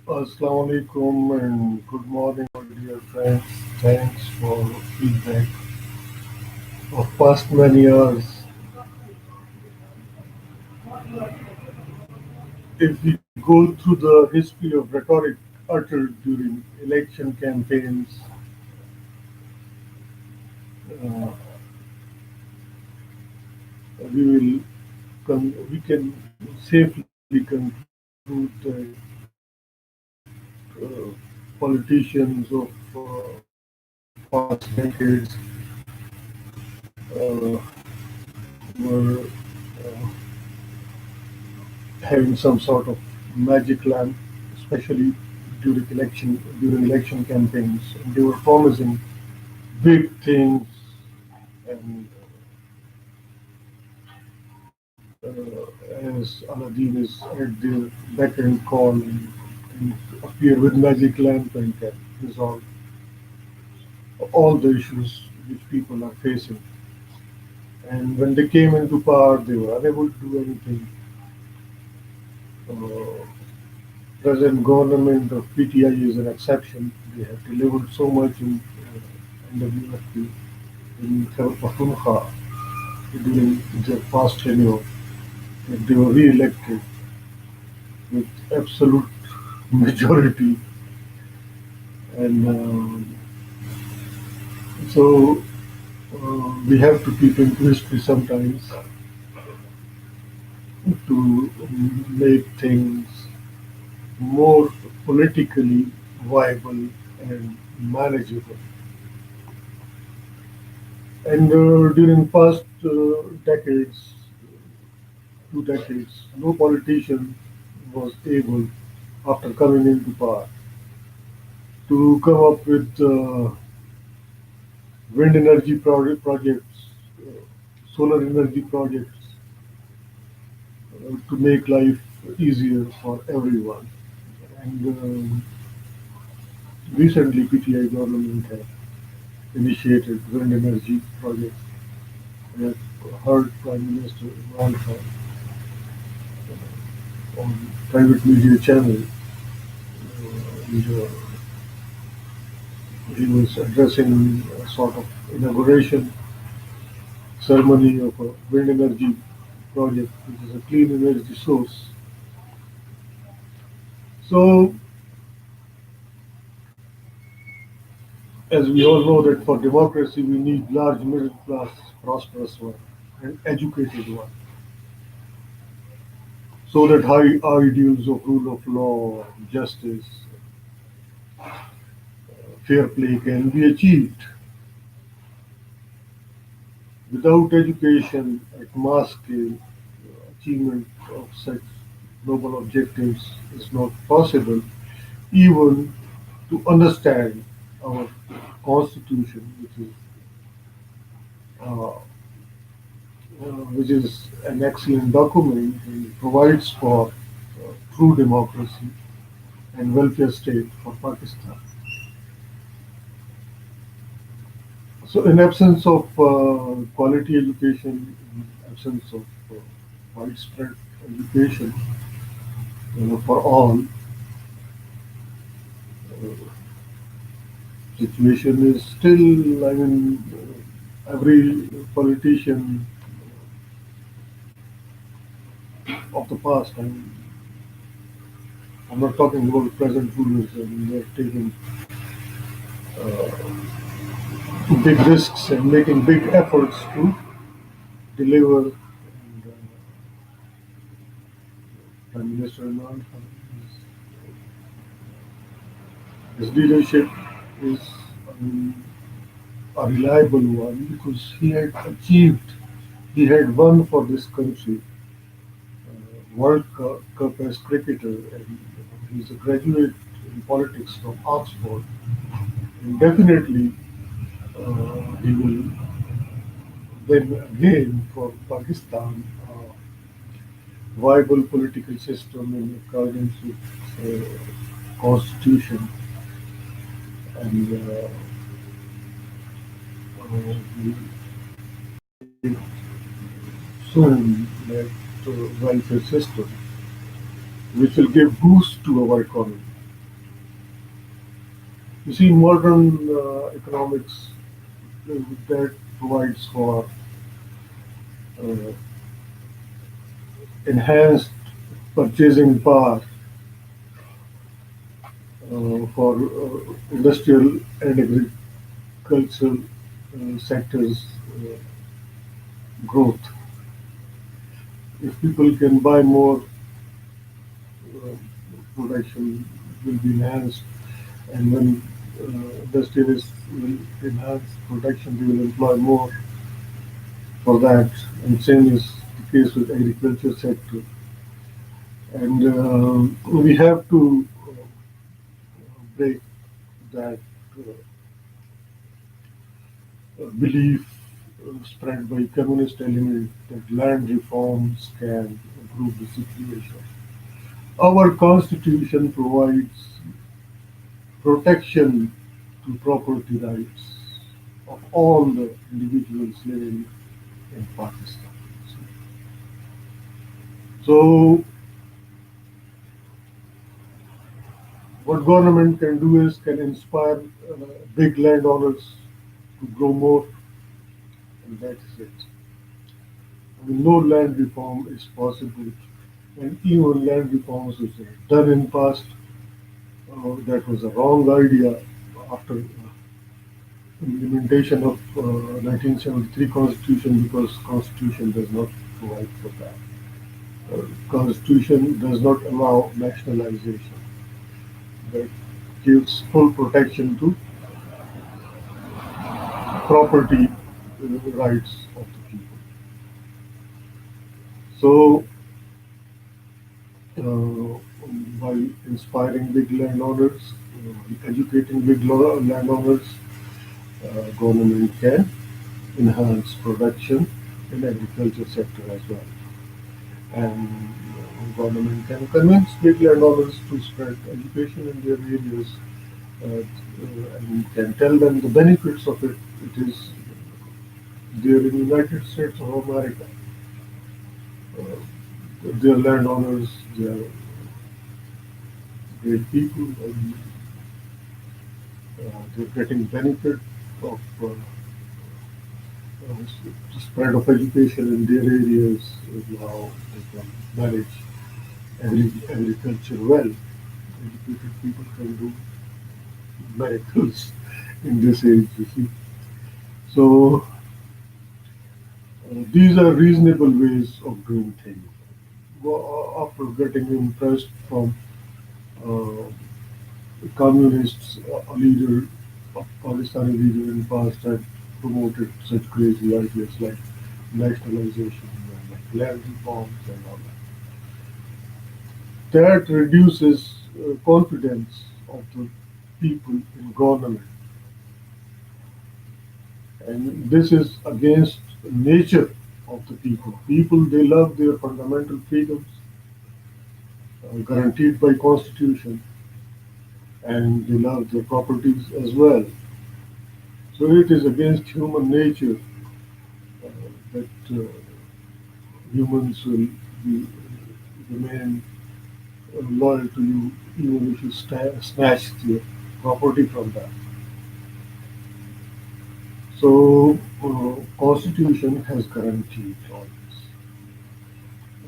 Assalamu alaikum and good morning, my dear friends. Thanks for feedback of past many years. If we go through the history of rhetoric uttered during election campaigns, uh, we can safely conclude that politicians of past decades uh, were having some sort of magic lamp, especially during election campaigns. And they were promising big things, and as Aladdin is at their beck and call and appear with magic lamp and can resolve all the issues which people are facing. And when they came into power, they were unable to do anything. Uh, Present government of PTI is an exception. They have delivered so much in NWFP in Khyber Pakhtunkhwa during their past tenure that they were re-elected with absolute majority, and so we have to keep in history sometimes to make things more politically viable and manageable. And during past decades, 2 decades, no politician was able, after coming into power, to come up with wind energy projects, uh, solar energy projects to make life easier for everyone. And recently, PTI government have initiated wind energy projects. I have heard Prime Minister Imran Khan on private media channel. He was addressing a sort of inauguration ceremony of a wind energy project, which is a clean energy source. So, as we all know that for democracy we need large middle class, prosperous one, and educated one, so that high ideals of rule of law, justice, fair play can be achieved. Without education at mass scale, achievement of such noble objectives is not possible, even to understand our constitution, uh, which is an excellent document and provides for true democracy and welfare state for Pakistan. So, in absence of quality education, in absence of widespread education for all, situation is still, I mean, every politician of the past, I mean, I'm not talking about present rulers, I mean, they're taking uh, big risks and making big efforts to deliver. And Prime Minister Imran Khan, his leadership is a reliable one because he had won for this country World Cup as cricketer, and he's a graduate in politics from Oxford. And definitely, he will win again for Pakistan viable political system in accordance with constitution, and we soon that welfare system which will give boost to our economy. You see, modern economics that provides for uh, enhanced purchasing power for industrial and agricultural sectors growth. If people can buy more, uh, production will be enhanced, and when industrialists will enhance production, they will employ more for that. And same is the case with agriculture sector. And we have to break that belief spread by communist element that land reforms can improve the situation. Our constitution provides protection to property rights of all the individuals living in Pakistan. So what government can do is can inspire big landowners to grow more, and that is it. I mean, no land reform is possible, and even land reforms which are done in past, that was a wrong idea after implementation of 1973 Constitution, because Constitution does not provide for that. Constitution does not allow nationalization. That gives full protection to property rights of the people. So, uh, by inspiring big landowners, educating big landowners, government can enhance production in agriculture sector as well. And government can convince big landowners to spread education in their areas, and can tell them the benefits of it. It is there in United States of America. Uh, they are landowners, they are great people, and they're getting benefit of the spread of education in their areas. Now they can manage agriculture well. Educated people can do miracles in this age, you see. So these are reasonable ways of doing things. After getting impressed from uh, communists, a leader, a Pakistani leader in the past had promoted such crazy ideas like nationalization and like land reforms and all that. That reduces confidence of the people in government, and this is against nature of the people. People, they love their fundamental freedoms guaranteed by constitution, and they love their properties as well. So it is against human nature uh, that humans will be, remain loyal to you even if you snatch their property from them. So constitution has guaranteed all this,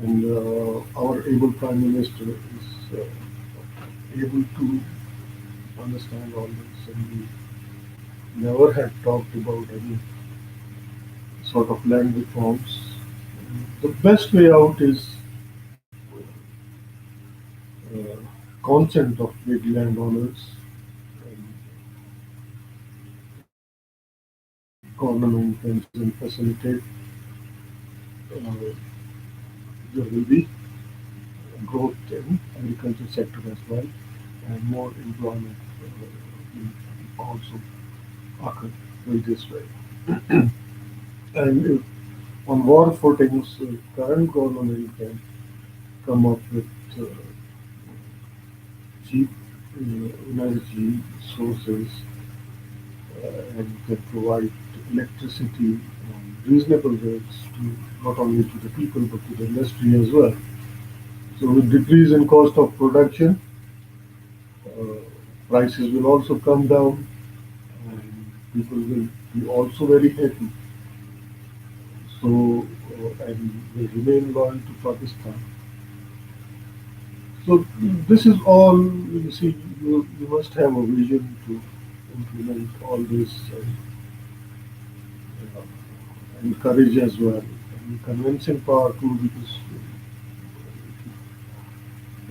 and our able prime minister is able to understand all this, and we never had talked about any sort of land reforms. The best way out is uh, consent of big landowners, and government can facilitate. There will be growth in agriculture sector as well, and more employment will also occur in this way. And if on war footings, current government can come up with cheap energy sources, and can provide electricity on reasonable rates to not only to the people but to the industry as well. So with decrease in cost of production, uh, prices will also come down, and people will be also very happy. So, and they remain loyal to Pakistan. So this is all, you see, you must have a vision to implement all this, and courage as well, and convincing power too, because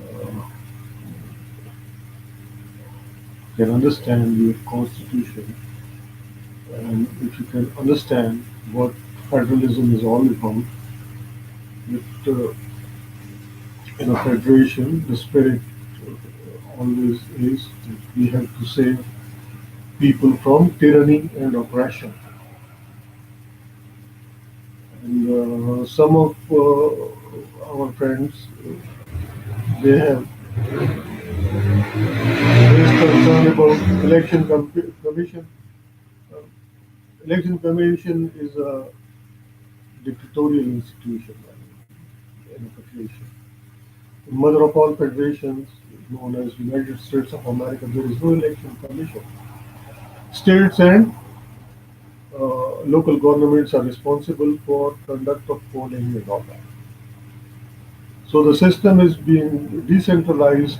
uh, you can understand your constitution, and if you can understand what federalism is all about, that in a federation, the spirit always is that we have to save people from tyranny and oppression. And some of our friends, they have raised concern about commission. Uh, Election commission is a dictatorial institution in a federation. The mother of all federations, known as United States of America, there is no election commission. States and local governments are responsible for conduct of polling and all that. So the system is being decentralized,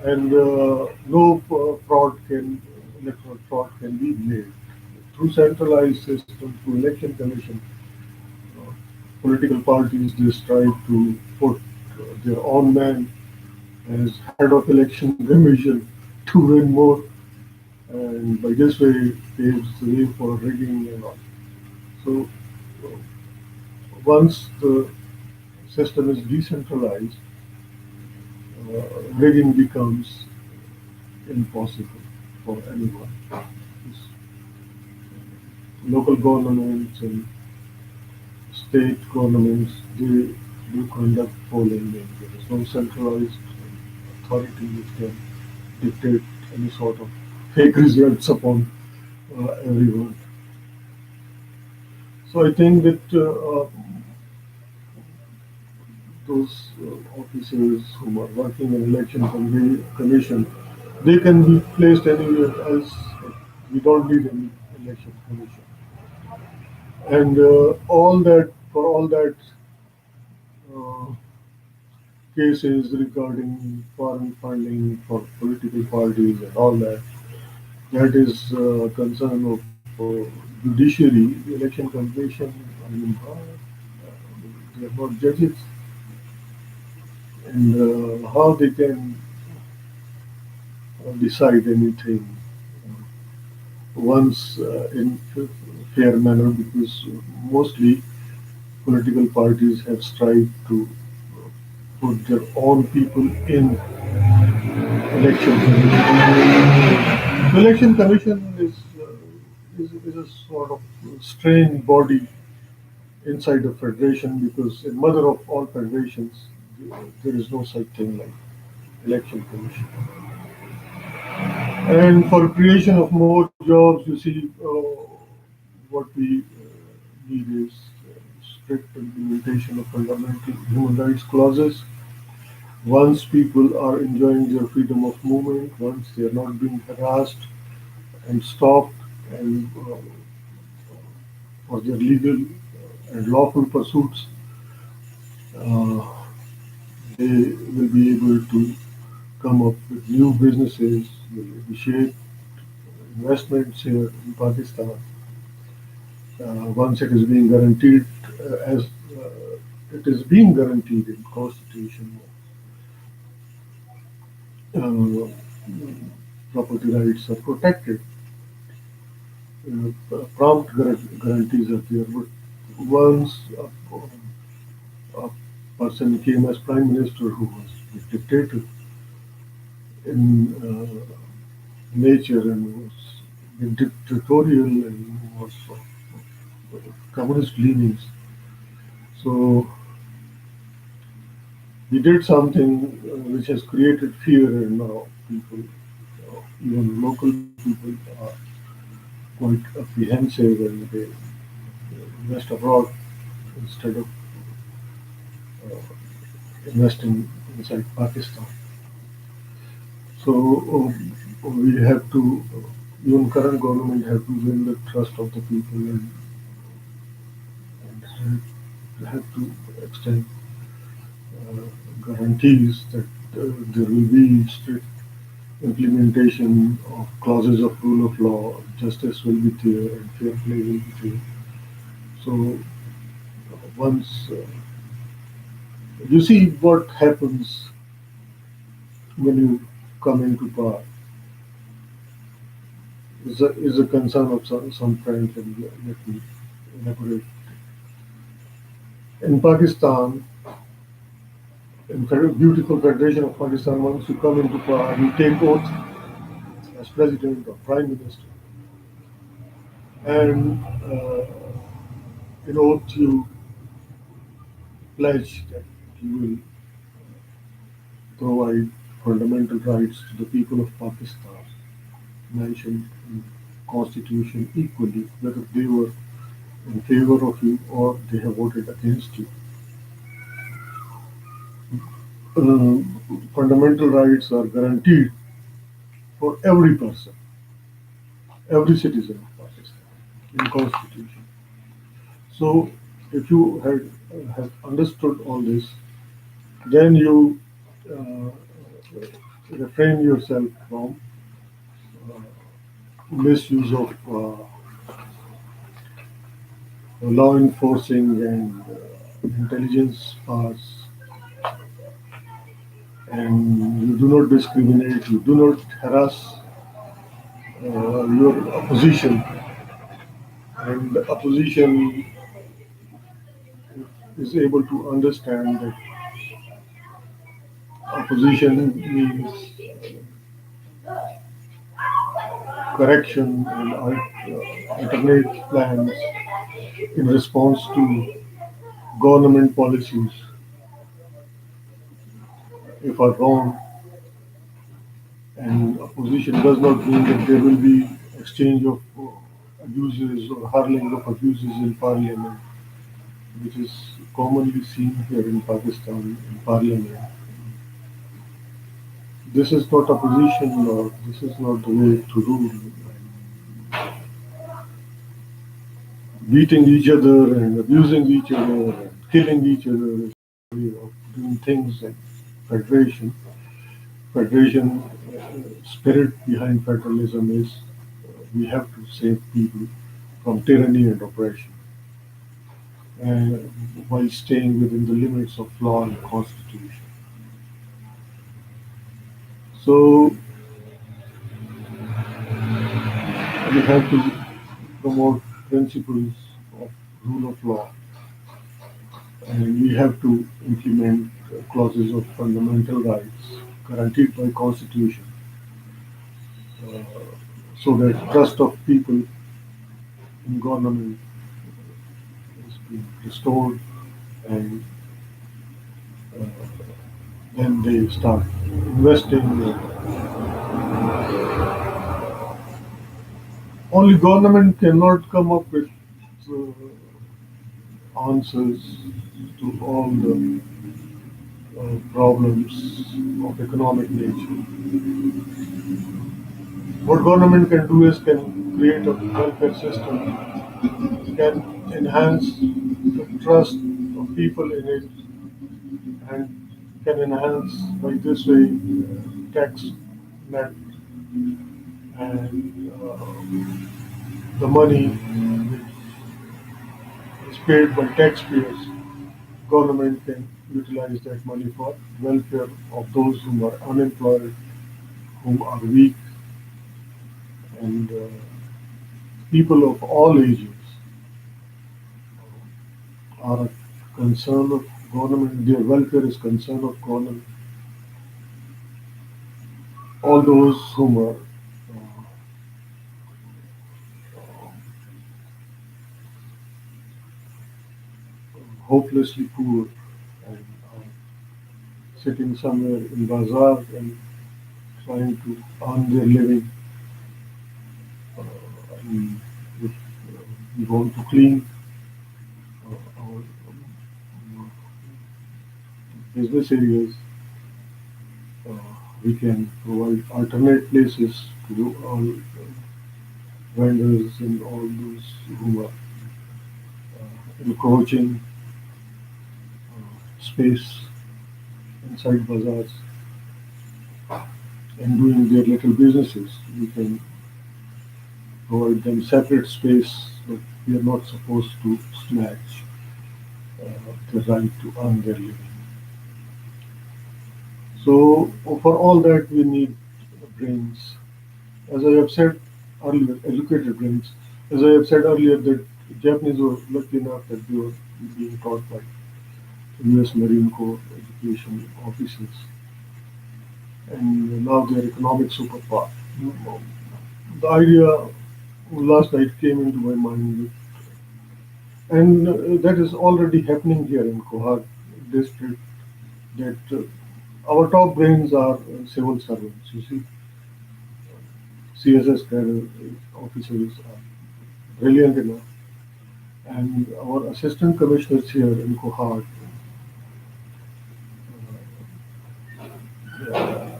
and no electoral fraud can be made. Through centralized system, through election commission, uh, political parties, they strive to put their own man as head of election commission to win more, and by this way paves the way for rigging and all. So uh, once the system is decentralized, rigging becomes impossible for anyone. Local governments and state governments, they do conduct polling, and there is no centralized authority which can dictate any sort of fake results upon everyone. So I think that those officers who are working in election commission, they can be placed anywhere else. We don't need any election commission. And all that, for all that uh, cases regarding foreign funding for political parties and all that, that is concern of judiciary. The election commission, I mean, they are not judges, and how they can decide anything once in fair manner, because mostly political parties have strived to put their own people in election commission. The election commission is a sort of strange body inside the federation, because in mother of all federations, there is no such thing like election commission. And for creation of more jobs, you see, what we need is strict implementation of fundamental human rights clauses. Once people are enjoying their freedom of movement, once they are not being harassed and stopped, and for their legal and lawful pursuits, uh, they will be able to come up with new businesses, will initiate investments here in Pakistan. Once it is being guaranteed, as it is being guaranteed in Constitution, uh, property rights are protected. Prompt guarantees are there. But once a person came as prime minister who was a dictator in nature, and was dictatorial, and was communist leanings. So he did something which has created fear, and now people, even local people, are quite apprehensive, and they invest abroad instead of investing inside Pakistan. So we have to, even current government have to win the trust of the people, and have to extend uh, guarantees that there will be strict implementation of clauses of rule of law, justice will be there, and fair play will be there. So once you see what happens when you come into power is a concern of some friends, and let me elaborate. In Pakistan, in beautiful Federation of Pakistan, once you come into power, you take oath as president or prime minister, and in oath you pledge that you will provide fundamental rights to the people of Pakistan, mentioned in Constitution equally, whether they were in favor of you or they have voted against you. Uh, Fundamental rights are guaranteed for every person, every citizen of Pakistan in Constitution. So, if you have understood all this, then you uh, refrain yourself from misuse of law enforcing and intelligence powers, and you do not discriminate, you do not harass your opposition, and the opposition is able to understand that opposition means correction and alternate plans in response to government policies if are wrong, and opposition does not mean that there will be exchange of abuses or hurling of abuses in parliament, which is commonly seen here in Pakistan in parliament. This is not opposition, or this is not the way to rule. Beating each other and abusing each other and killing each other is a way of doing things. And federation, federation spirit behind federalism is we have to save people from tyranny and oppression, uh, while staying within the limits of law and constitution. So we have to promote principles of rule of law, and we have to implement clauses of fundamental rights guaranteed by constitution, uh, so that trust of people in government is being restored, and uh, then they start investing. Only government cannot come up with answers to all the problems of economic nature. What government can do is can create a welfare system, can enhance the trust of people in it, and can enhance by this way tax net, and the money which is paid by taxpayers. Government can utilize that money for welfare of those who are unemployed, who are weak, and people of all ages are a concern of government. Their welfare is concern of government. All those whom are hopelessly poor and are sitting somewhere in bazaar and trying to earn their living, and if we want to clean our business areas, We can provide alternate places to all vendors and all those who are encroaching space inside bazaars and doing their little businesses. We can provide them separate space, but we are not supposed to snatch the right to earn their living. So for all that, we need brains. As I have said earlier, educated brains. As I have said earlier, that Japanese were lucky enough that they were being taught by U.S. Marine Corps education officers, and now they are economic superpower. The idea last night came into my mind, and that is already happening here in Kohad district. That our top brains are civil servants. You see, CSS cadre officers are brilliant enough, and our assistant commissioners here in Kohad,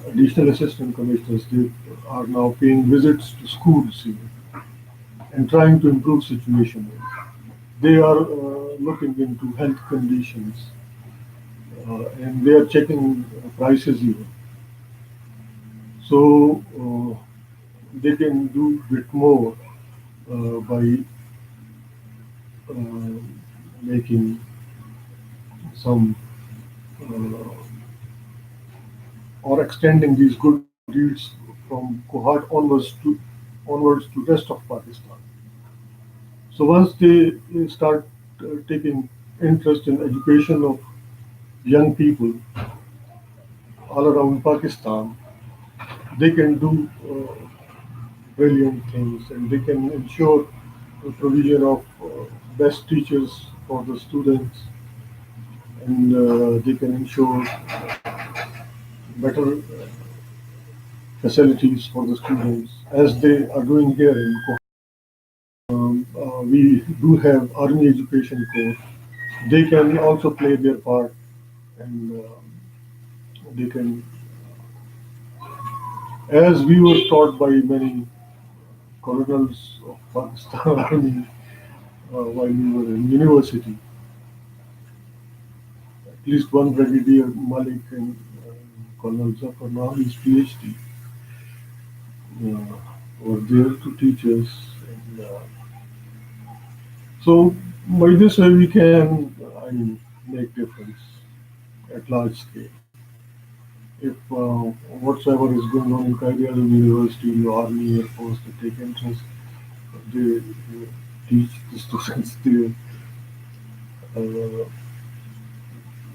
additional assistant commissioners, they are now paying visits to schools here and trying to improve situation. They are looking into health conditions, and they are checking prices even. So they can do bit more by uh, making some or extending these good deeds from Kohat onwards to rest of Pakistan. So once they start taking interest in education of young people all around Pakistan, they can do brilliant things, and they can ensure the provision of best teachers for the students, and they can ensure better facilities for the students as they are doing here in Kohat. We do have Army Education Corps. They can also play their part, and they can, as we were taught by many colonels of Pakistan Army while we were in university, at least one Brigadier Malik and Colonel Zafar now his PhD uh, were there to teach us. And, so by this way we can, I mean, make difference at large scale. If whatsoever is going on in Cairo University, the Army, Air Force, they take interest, they teach the students there. Uh,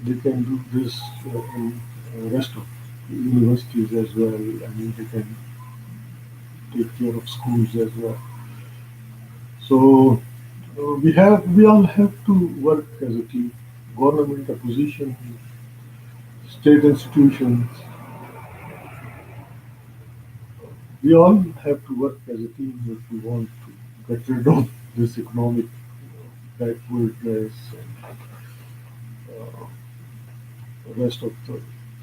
they can do this in rest of universities as well. I mean, they can take care of schools as well. So we all have to work as a team. Government, opposition, state institutions, we all have to work as a team if we want to get rid of this economic backwardness and the rest of the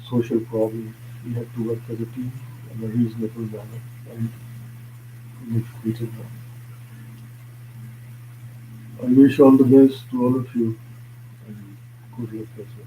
social problems. We have to work as a team in a reasonable manner and in a creative manner. I wish all the best to all of you, and good luck as well.